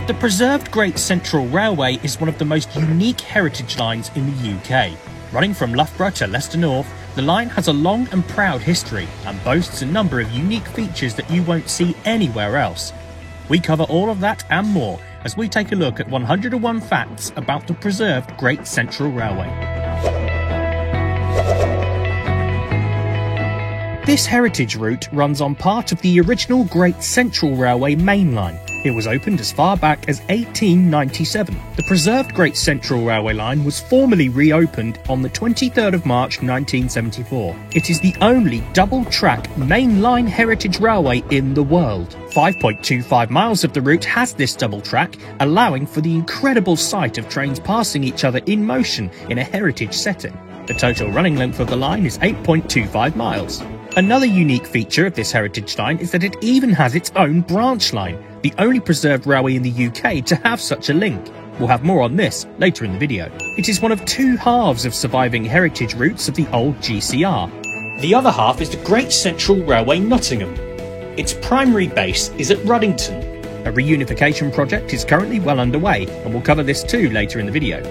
The preserved Great Central Railway is one of the most unique heritage lines in the UK. Running from Loughborough to Leicester North, the line has a long and proud history and boasts a number of unique features that you won't see anywhere else. We cover all of that and more as we take a look at 101 facts about the preserved Great Central Railway. This heritage route runs on part of the original Great Central Railway main line. It was opened as far back as 1897. The preserved Great Central Railway line was formally reopened on the 23rd of March 1974. It is the only double-track mainline heritage railway in the world. 5.25 miles of the route has this double track, allowing for the incredible sight of trains passing each other in motion in a heritage setting. The total running length of the line is 8.25 miles. Another unique feature of this heritage line is that it even has its own branch line, the only preserved railway in the UK to have such a link. We'll have more on this later in the video. It is one of two halves of surviving heritage routes of the old GCR. The other half is the Great Central Railway Nottingham. Its primary base is at Ruddington. A reunification project is currently well underway, and we'll cover this too later in the video.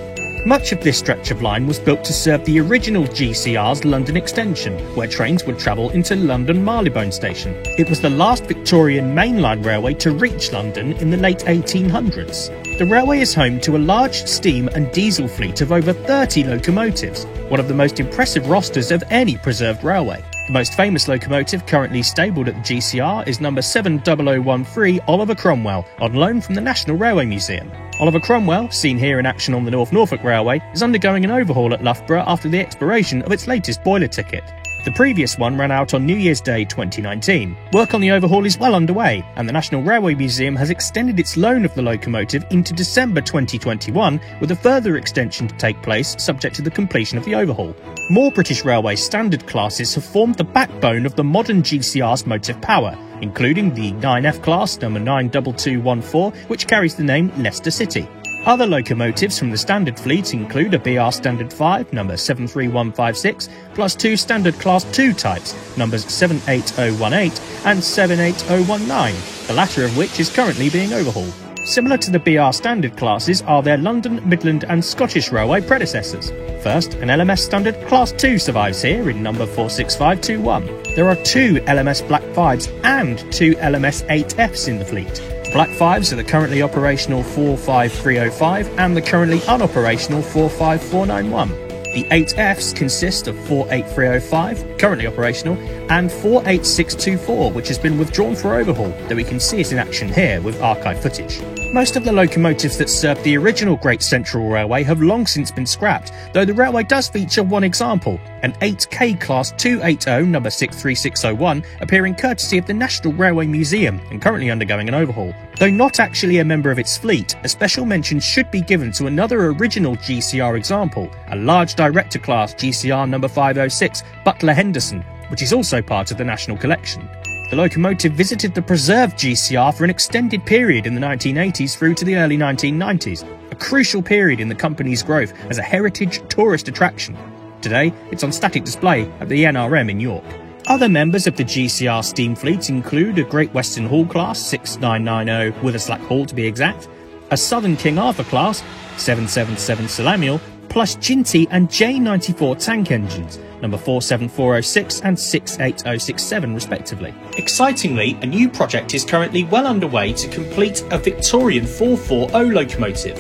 Much of this stretch of line was built to serve the original GCR's London extension, where trains would travel into London Marylebone Station. It was the last Victorian mainline railway to reach London in the late 1800s. The railway is home to a large steam and diesel fleet of over 30 locomotives, one of the most impressive rosters of any preserved railway. The most famous locomotive currently stabled at the GCR is number 70013 Oliver Cromwell, on loan from the National Railway Museum. Oliver Cromwell, seen here in action on the North Norfolk Railway, is undergoing an overhaul at Loughborough after the expiration of its latest boiler ticket. The previous one ran out on New Year's Day 2019. Work on the overhaul is well underway, and the National Railway Museum has extended its loan of the locomotive into December 2021, with a further extension to take place subject to the completion of the overhaul. More British Railway standard classes have formed the backbone of the modern GCR's motive power, including the 9F class number 92214, which carries the name Leicester City. Other locomotives from the standard fleet include a BR Standard 5, number 73156, plus two standard Class 2 types, numbers 78018 and 78019, the latter of which is currently being overhauled. Similar to the BR Standard classes are their London, Midland and Scottish Railway predecessors. First, an LMS Standard Class 2 survives here in number 46521. There are two LMS Black 5s and two LMS 8Fs in the fleet. Black 5s are the currently operational 45305 and the currently unoperational 45491. The 8Fs consist of 48305, currently operational, and 48624, which has been withdrawn for overhaul, though we can see it in action here with archive footage. Most of the locomotives that served the original Great Central Railway have long since been scrapped, though the railway does feature one example, an 8K Class 280 number 63601, appearing courtesy of the National Railway Museum and currently undergoing an overhaul. Though not actually a member of its fleet, a special mention should be given to another original GCR example, a large director class GCR number 506 Butler Henderson, which is also part of the National Collection. The locomotive visited the preserved GCR for an extended period in the 1980s through to the early 1990s, a crucial period in the company's growth as a heritage tourist attraction. Today, it's on static display at the NRM in York. Other members of the GCR steam fleet include a Great Western Hall class 6990 Witherslack Hall to be exact, a Southern King Arthur class 777 Samuel, plus Ginty and J94 tank engines, number 47406 and 68067 respectively. Excitingly, a new project is currently well underway to complete a Victorian 440 locomotive.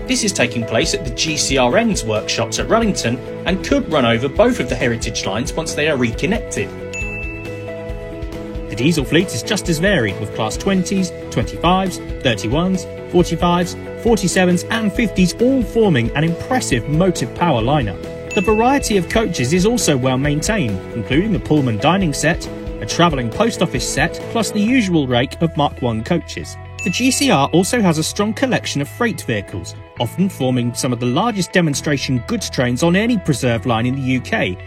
This is taking place at the GCRN's workshops at Ruddington and could run over both of the heritage lines once they are reconnected. The diesel fleet is just as varied, with Class 20s, 25s, 31s, 45s, 47s and 50s all forming an impressive motive power lineup. The variety of coaches is also well maintained, including the Pullman dining set, a travelling post office set, plus the usual rake of Mark I coaches. The GCR also has a strong collection of freight vehicles, often forming some of the largest demonstration goods trains on any preserved line in the UK.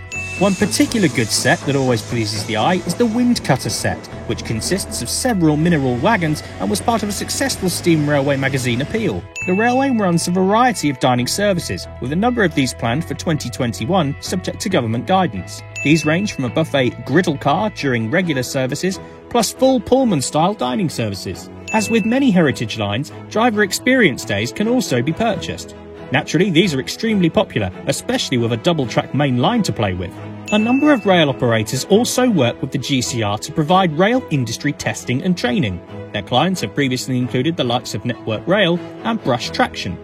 One particular goods set that always pleases the eye is the Windcutter set, which consists of several mineral wagons and was part of a successful Steam Railway magazine appeal. The railway runs a variety of dining services, with a number of these planned for 2021 subject to government guidance. These range from a buffet griddle car during regular services, plus full Pullman-style dining services. As with many heritage lines, driver experience days can also be purchased. Naturally, these are extremely popular, especially with a double-track main line to play with. A number of rail operators also work with the GCR to provide rail industry testing and training. Their clients have previously included the likes of Network Rail and Brush Traction.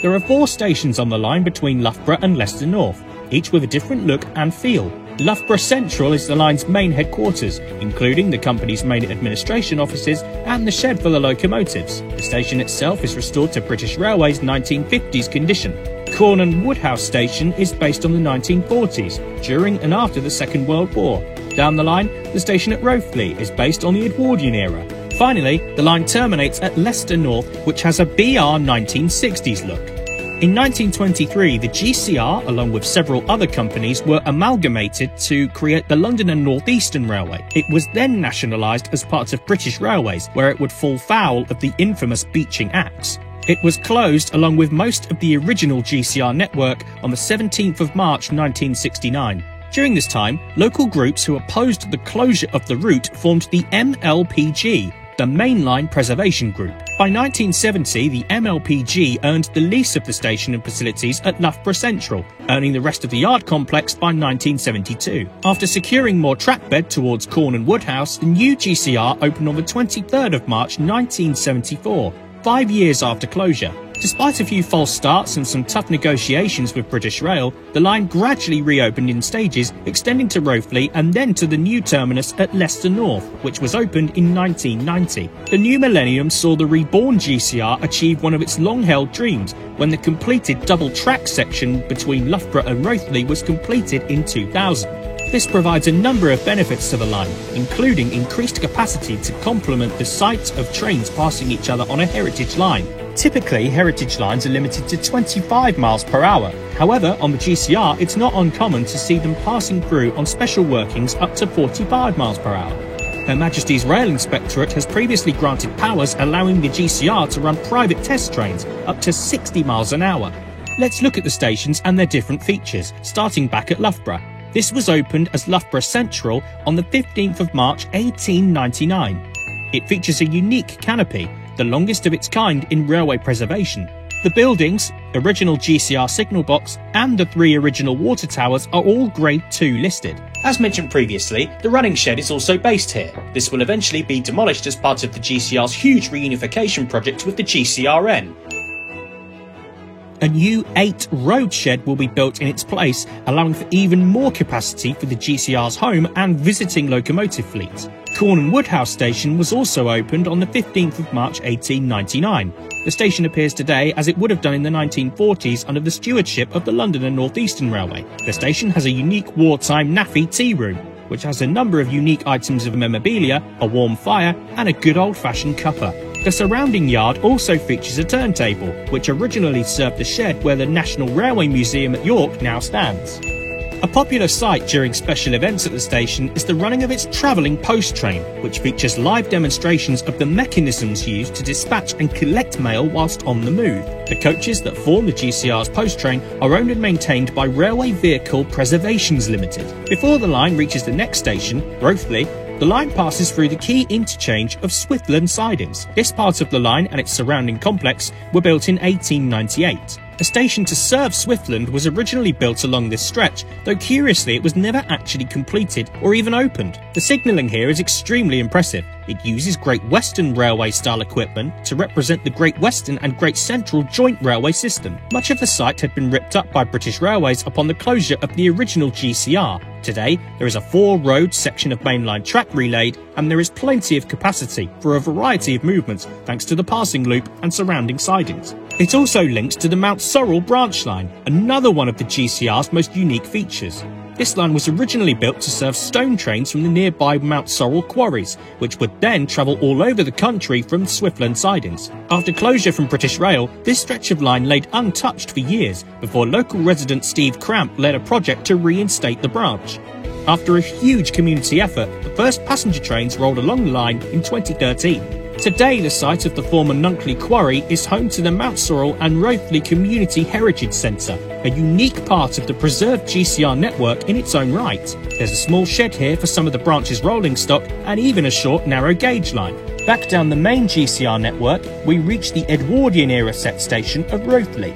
There are 4 stations on the line between Loughborough and Leicester North, each with a different look and feel. Loughborough Central is the line's main headquarters, including the company's main administration offices and the shed for the locomotives. The station itself is restored to British Railways' 1950s condition. Cornham Woodhouse Station is based on the 1940s, during and after the Second World War. Down the line, the station at Rothley is based on the Edwardian era. Finally, the line terminates at Leicester North, which has a BR 1960s look. In 1923, the GCR, along with several other companies, were amalgamated to create the London and North Eastern Railway. It was then nationalised as part of British Railways, where it would fall foul of the infamous Beeching Acts. It was closed along with most of the original GCR network on the 17th of March 1969. During this time, local groups who opposed the closure of the route formed the MLPG, the Mainline Preservation Group. By 1970, the MLPG earned the lease of the station and facilities at Loughborough Central, earning the rest of the yard complex by 1972. After securing more trackbed towards Cornham Woodhouse, the new GCR opened on the 23rd of March 1974, 5 years after closure. Despite a few false starts and some tough negotiations with British Rail, the line gradually reopened in stages, extending to Rothley and then to the new terminus at Leicester North, which was opened in 1990. The new millennium saw the reborn GCR achieve one of its long-held dreams, when the completed double-track section between Loughborough and Rothley was completed in 2000. This provides a number of benefits to the line, including increased capacity to complement the sight of trains passing each other on a heritage line. Typically, heritage lines are limited to 25 miles per hour. However, on the GCR, it's not uncommon to see them passing through on special workings up to 45 miles per hour. Her Majesty's Rail Inspectorate has previously granted powers allowing the GCR to run private test trains up to 60 miles an hour. Let's look at the stations and their different features, starting back at Loughborough. This was opened as Loughborough Central on the 15th of March 1899. It features a unique canopy, the longest of its kind in railway preservation. The buildings, original GCR signal box and the 3 original water towers are all Grade 2 listed. As mentioned previously, the running shed is also based here. This will eventually be demolished as part of the GCR's huge reunification project with the GCRN. A new 8 road shed will be built in its place, allowing for even more capacity for the GCR's home and visiting locomotive fleet. Cornham Woodhouse Station was also opened on the 15th of March 1899. The station appears today as it would have done in the 1940s under the stewardship of the London and North Eastern Railway. The station has a unique wartime NAFI tea room, which has a number of unique items of memorabilia, a warm fire and a good old-fashioned cuppa. The surrounding yard also features a turntable, which originally served the shed where the National Railway Museum at York now stands. A popular sight during special events at the station is the running of its travelling post train, which features live demonstrations of the mechanisms used to dispatch and collect mail whilst on the move. The coaches that form the GCR's post train are owned and maintained by Railway Vehicle Preservations Limited. Before the line reaches the next station, Rothley, the line passes through the key interchange of Swithland sidings. This part of the line and its surrounding complex were built in 1898. A station to serve Swithland was originally built along this stretch, though curiously it was never actually completed or even opened. The signalling here is extremely impressive. It uses Great Western Railway style equipment to represent the Great Western and Great Central joint railway system. Much of the site had been ripped up by British Railways upon the closure of the original GCR. Today, there is a 4-road section of mainline track relaid, and there is plenty of capacity for a variety of movements thanks to the passing loop and surrounding sidings. It also links to the Mount Sorrel branch line, another one of the GCR's most unique features. This line was originally built to serve stone trains from the nearby Mount Sorrel quarries, which would then travel all over the country from Swithland sidings. After closure from British Rail, this stretch of line laid untouched for years, before local resident Steve Cramp led a project to reinstate the branch. After a huge community effort, the first passenger trains rolled along the line in 2013. Today, the site of the former Nunkley Quarry is home to the Mount Sorrel and Rothley Community Heritage Centre, a unique part of the preserved GCR network in its own right. There's a small shed here for some of the branch's rolling stock and even a short narrow gauge line. Back down the main GCR network, we reach the Edwardian-era set station of Rothley.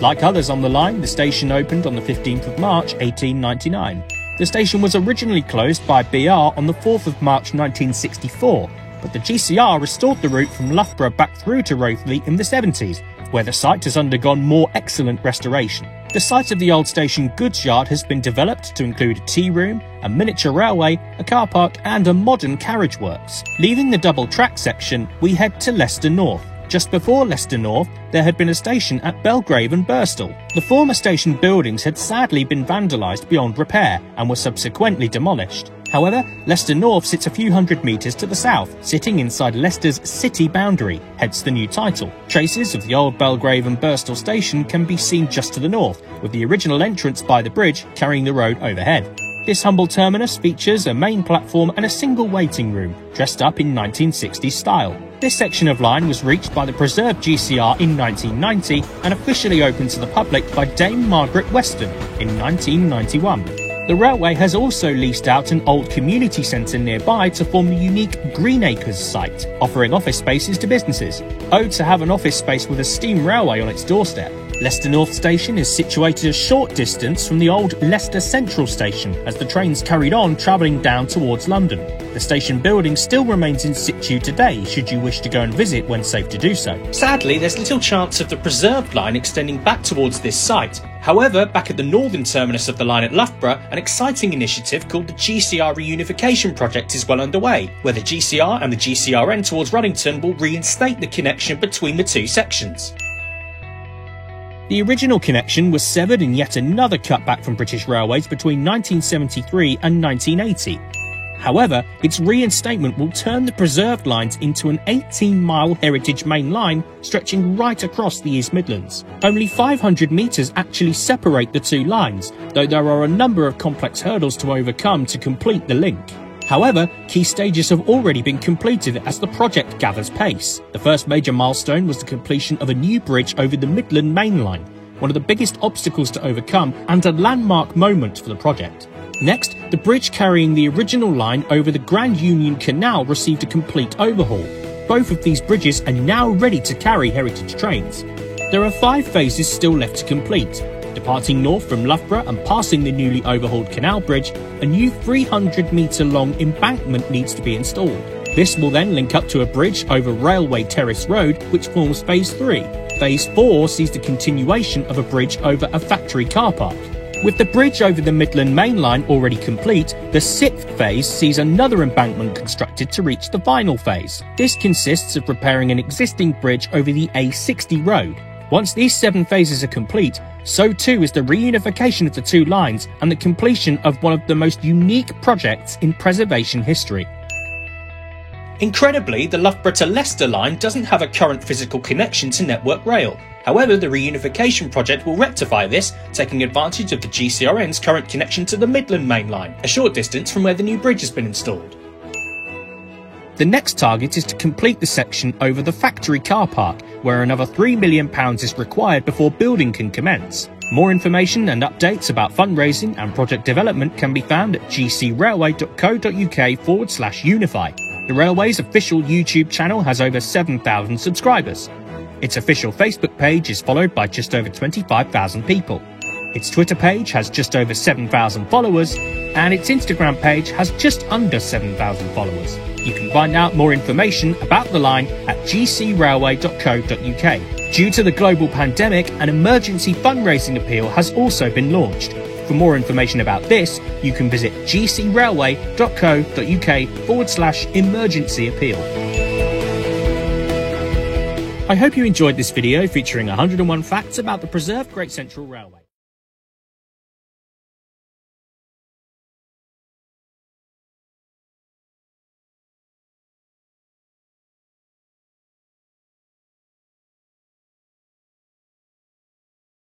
Like others on the line, the station opened on the 15th of March 1899. The station was originally closed by BR on the 4th of March 1964, but the GCR restored the route from Loughborough back through to Rothley in the 70s, where the site has undergone more excellent restoration. The site of the old station goods yard has been developed to include a tea room, a miniature railway, a car park and a modern carriage works. Leaving the double track section, we head to Leicester North. Just before Leicester North, there had been a station at Belgrave and Birstall. The former station buildings had sadly been vandalised beyond repair and were subsequently demolished. However, Leicester North sits a few hundred metres to the south, sitting inside Leicester's city boundary, hence the new title. Traces of the old Belgrave and Birstall station can be seen just to the north, with the original entrance by the bridge carrying the road overhead. This humble terminus features a main platform and a single waiting room, dressed up in 1960s style. This section of line was reached by the preserved GCR in 1990 and officially opened to the public by Dame Margaret Weston in 1991. The railway has also leased out an old community centre nearby to form the unique Greenacres site, offering office spaces to businesses. Owed to have an office space with a steam railway on its doorstep. Leicester North Station is situated a short distance from the old Leicester Central Station as the trains carried on travelling down towards London. The station building still remains in situ today should you wish to go and visit when safe to do so. Sadly, there's little chance of the preserved line extending back towards this site. However, back at the northern terminus of the line at Loughborough, an exciting initiative called the GCR Reunification Project is well underway, where the GCR and the GCRN towards Ruddington will reinstate the connection between the two sections. The original connection was severed in yet another cutback from British Railways between 1973 and 1980. However, its reinstatement will turn the preserved lines into an 18-mile heritage main line stretching right across the East Midlands. Only 500 metres actually separate the two lines, though there are a number of complex hurdles to overcome to complete the link. However, key stages have already been completed as the project gathers pace. The first major milestone was the completion of a new bridge over the Midland Main Line, one of the biggest obstacles to overcome and a landmark moment for the project. Next, the bridge carrying the original line over the Grand Union Canal received a complete overhaul. Both of these bridges are now ready to carry heritage trains. There are 5 phases still left to complete. Departing north from Loughborough and passing the newly overhauled canal bridge, a new 300-metre long embankment needs to be installed. This will then link up to a bridge over Railway Terrace Road, which forms Phase 3. Phase 4 sees the continuation of a bridge over a factory car park. With the bridge over the Midland Main Line already complete, the 6th phase sees another embankment constructed to reach the final phase. This consists of repairing an existing bridge over the A60 road. Once these 7 phases are complete, so too is the reunification of the two lines and the completion of one of the most unique projects in preservation history. Incredibly, the Loughborough to Leicester line doesn't have a current physical connection to Network Rail. However, the reunification project will rectify this, taking advantage of the GCRN's current connection to the Midland Main Line, a short distance from where the new bridge has been installed. The next target is to complete the section over the factory car park, where another £3 million is required before building can commence. More information and updates about fundraising and project development can be found at gcrailway.co.uk/unify. The railway's official YouTube channel has over 7,000 subscribers. Its official Facebook page is followed by just over 25,000 people. Its Twitter page has just over 7,000 followers, and its Instagram page has just under 7,000 followers. You can find out more information about the line at gcrailway.co.uk. Due to the global pandemic, an emergency fundraising appeal has also been launched. For more information about this, you can visit gcrailway.co.uk/emergency appeal. I hope you enjoyed this video featuring 101 facts about the preserved Great Central Railway.